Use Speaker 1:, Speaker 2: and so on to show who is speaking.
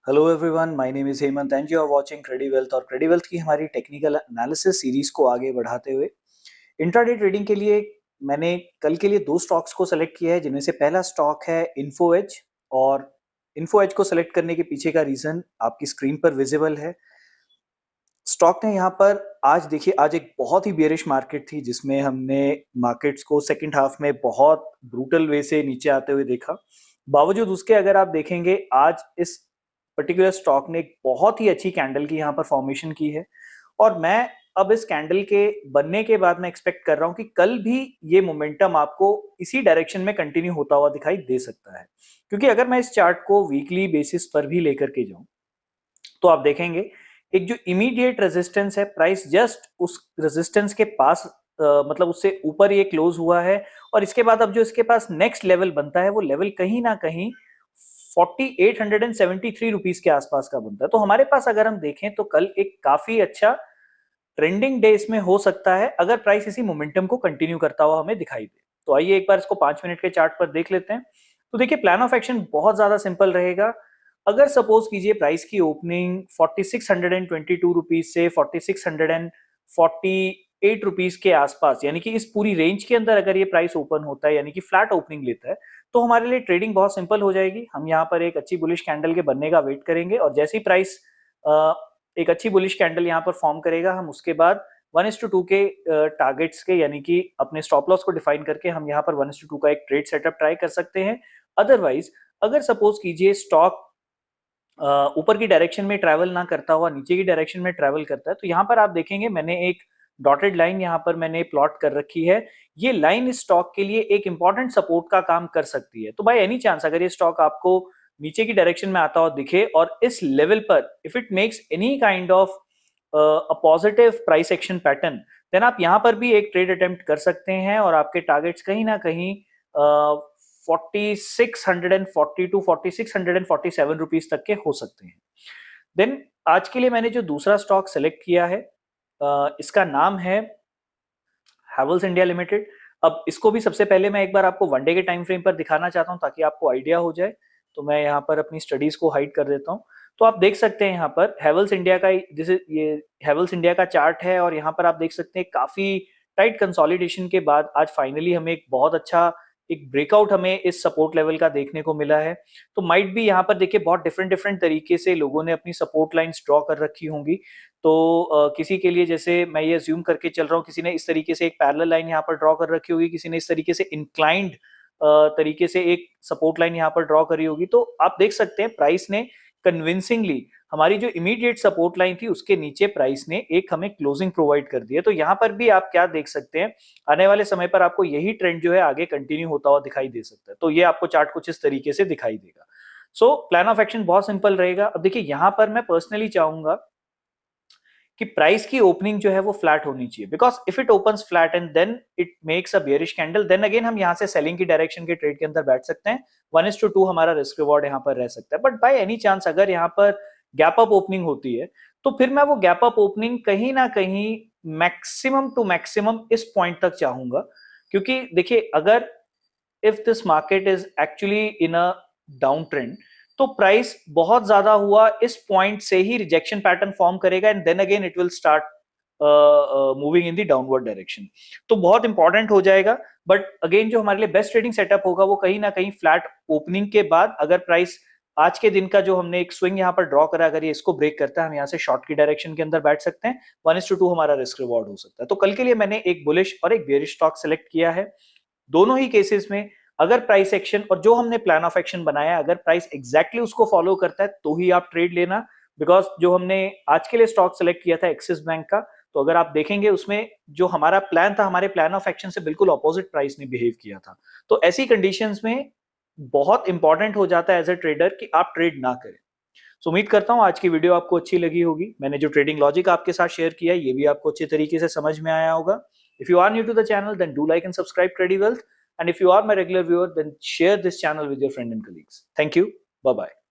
Speaker 1: Hello everyone, my name is Hemant and you are watching Crediwealth. और Crediwealth की हमारी technical analysis series को आगे बढ़ाते हुए इंट्राडे ट्रेडिंग के लिए मैंने कल के लिए दो स्टॉक्स को सेलेक्ट किया है, जिनमें से पहला स्टॉक है इन्फो एज। और इन्फो एज को सेलेक्ट करने के पीछे का रीजन आपकी स्क्रीन पर विजिबल है। स्टॉक ने यहाँ पर आज देखिए, आज एक बहुत ही बेरिश मार्केट थी जिसमें हमने मार्केट्स को सेकंड हाफ में बहुत ब्रूटल वे से नीचे आते हुए देखा। बावजूद उसके अगर आप देखेंगे, आज इस पर्टिकुलर स्टॉक ने एक बहुत ही अच्छी कैंडल की यहाँ पर फॉर्मेशन की है। और मैं अब इस कैंडल के बनने के बाद मैं एक्सपेक्ट कर रहा हूँ कि कल भी ये मोमेंटम आपको इसी डायरेक्शन में कंटिन्यू होता हुआ दिखाई दे सकता है। क्योंकि अगर मैं इस चार्ट को वीकली बेसिस पर भी लेकर के जाऊं, तो आप देखेंगे एक जो इमीडिएट रेजिस्टेंस है, प्राइस जस्ट उस रेजिस्टेंस के पास मतलब उससे ऊपर ये क्लोज हुआ है। और इसके बाद अब जो इसके पास नेक्स्ट लेवल बनता है, वो लेवल कहीं ना कहीं 4873 रुपीज के आसपास का बनता है। तो हमारे पास अगर हम देखें तो कल एक काफी अच्छा ट्रेंडिंग डे इसमें हो सकता है, अगर प्राइस इसी मोमेंटम को कंटिन्यू करता हुआ हमें दिखाई दे। तो आइए एक बार इसको 5 मिनट के चार्ट पर देख लेते हैं। तो देखिए, प्लान ऑफ एक्शन बहुत ज्यादा सिंपल रहेगा। अगर सपोज कीजिए प्राइस की ओपनिंग 4622 रुपीज से 4648 रुपीज के आसपास, यानी कि इस पूरी रेंज के अंदर अगर ये प्राइस ओपन होता है, यानी कि फ्लैट ओपनिंग लेता है, तो हमारे लिए ट्रेडिंग बहुत सिंपल हो जाएगी। हम यहाँ पर एक अच्छी बुलिश कैंडल के बनने का वेट करेंगे, और जैसे ही प्राइस एक अच्छी बुलिश कैंडल यहाँ पर फॉर्म करेगा, हम उसके बाद 1:2 के टारगेट्स के, यानी कि अपने स्टॉप लॉस को डिफाइन करके हम यहाँ पर 1:2 का एक ट्रेड सेटअप ट्राई कर सकते हैं। अदरवाइज अगर सपोज कीजिए स्टॉक ऊपर की डायरेक्शन में ट्रैवल ना करता हुआ नीचे की डायरेक्शन में ट्रैवल करता है, तो यहाँ पर आप देखेंगे मैंने एक डॉटेड लाइन यहाँ पर मैंने प्लॉट कर रखी है। ये लाइन इस स्टॉक के लिए एक इंपॉर्टेंट सपोर्ट का काम कर सकती है। तो बाय एनी चांस अगर ये स्टॉक आपको नीचे की डायरेक्शन में आता हुआ दिखे और इस लेवल पर if it makes any kind of a positive price action pattern, then आप यहाँ पर भी एक ट्रेड अटेम्प्ट कर सकते हैं, और आपके टारगेट्स कहीं ना कहीं 4640 टू 4647 रुपीज तक के हो सकते हैं। देन आज के लिए मैंने जो दूसरा स्टॉक सेलेक्ट किया है, इसका नाम है हैवेल्स इंडिया लिमिटेड। अब इसको भी सबसे पहले मैं एक बार आपको वन डे के टाइम फ्रेम पर दिखाना चाहता हूं, ताकि आपको आइडिया हो जाए। तो मैं यहाँ पर अपनी स्टडीज को हाइड कर देता हूँ। तो आप देख सकते हैं यहाँ पर हैवेल्स इंडिया का, जैसे ये हैवेल्स इंडिया का चार्ट है, और यहाँ पर आप देख सकते हैं काफी टाइट कंसोलिडेशन के बाद आज फाइनली हमें एक बहुत अच्छा एक ब्रेकआउट हमें इस सपोर्ट लेवल का देखने को मिला है। तो माइट भी यहाँ पर देखिए बहुत डिफरेंट डिफरेंट तरीके से लोगों ने अपनी सपोर्ट लाइंस ड्रॉ कर रखी होंगी। तो किसी के लिए, जैसे मैं ये अज्यूम करके चल रहा हूँ, किसी ने इस तरीके से एक पैरेलल लाइन यहाँ पर ड्रॉ कर रखी होगी, किसी ने इस तरीके से इंक्लाइंड तरीके से एक सपोर्ट लाइन यहाँ पर ड्रॉ करी होगी। तो आप देख सकते हैं प्राइस ने कन्विंसिंगली हमारी जो इमीडिएट सपोर्ट लाइन थी उसके नीचे प्राइस ने एक हमें क्लोजिंग प्रोवाइड कर दी है। तो यहाँ पर भी आप क्या देख सकते हैं, आने वाले समय पर आपको यही ट्रेंड जो है आगे कंटिन्यू होता हुआ दिखाई दे सकता है। तो ये आपको चार्ट कुछ इस तरीके से दिखाई देगा। सो प्लान ऑफ एक्शन बहुत सिंपल रहेगा। अब देखिए, यहाँ पर मैं पर्सनली चाहूंगा कि प्राइस की ओपनिंग जो है वो फ्लैट होनी चाहिए, because if it opens flat and then it makes a bearish candle, then again हम यहाँ से सेलिंग की डायरेक्शन के ट्रेड के अंदर बैठ सकते हैं। 1:2 हमारा रिस्क रिवॉर्ड यहाँ पर रह सकता है। बट बाय एनी चांस अगर यहाँ पर गैप अप ओपनिंग होती है, तो फिर मैं वो गैप अप ओपनिंग कहीं ना कहीं मैक्सिमम टू मैक्सिमम इस पॉइंट तक चाहूंगा। क्योंकि देखिए, अगर if this market is actually in a down trend, तो प्राइस बहुत ज्यादा हुआ इस पॉइंट से ही रिजेक्शन पैटर्न फॉर्म करेगा, and then again it will start moving in the downward direction. तो बहुत इंपॉर्टेंट हो जाएगा। बट अगेन जो हमारे लिए बेस्ट ट्रेडिंग सेटअप होगा वो कहीं ना कहीं फ्लैट ओपनिंग के बाद, अगर प्राइस आज के दिन का जो हमने एक स्विंग यहाँ पर ड्रॉ करा, अगर ये इसको ब्रेक करता है, हम यहाँ से शॉर्ट की डायरेक्शन के अंदर बैठ सकते हैं। 1:2 हमारा रिस्क रिवॉर्ड हो सकता है। तो कल के लिए मैंने एक बुलिश और एक बेयरिश स्टॉक सेलेक्ट किया है। दोनों ही केसेस में अगर प्राइस एक्शन और जो हमने प्लान ऑफ एक्शन बनाया, अगर प्राइस एग्जैक्टली उसको फॉलो करता है, तो ही आप ट्रेड लेना। बिकॉज जो हमने आज के लिए स्टॉक सेलेक्ट किया था एक्सिस बैंक का, तो अगर आप देखेंगे उसमें जो हमारा प्लान था, हमारे प्लान ऑफ एक्शन से बिल्कुल ऑपोजिट प्राइस ने बिहेव किया था। तो ऐसी कंडीशंस में बहुत इंपॉर्टेंट हो जाता है एज अ ट्रेडर कि आप ट्रेड ना करें। सो उम्मीद करता हूं आज की वीडियो आपको अच्छी लगी होगी। मैंने जो ट्रेडिंग लॉजिक आपके साथ शेयर किया है, ये भी आपको अच्छे तरीके से समझ में आया होगा। If you are new to the channel, then do like and subscribe Trady Wealth, and if you are my regular viewer, then share this channel with your friend and colleagues. Thank you. Bye bye.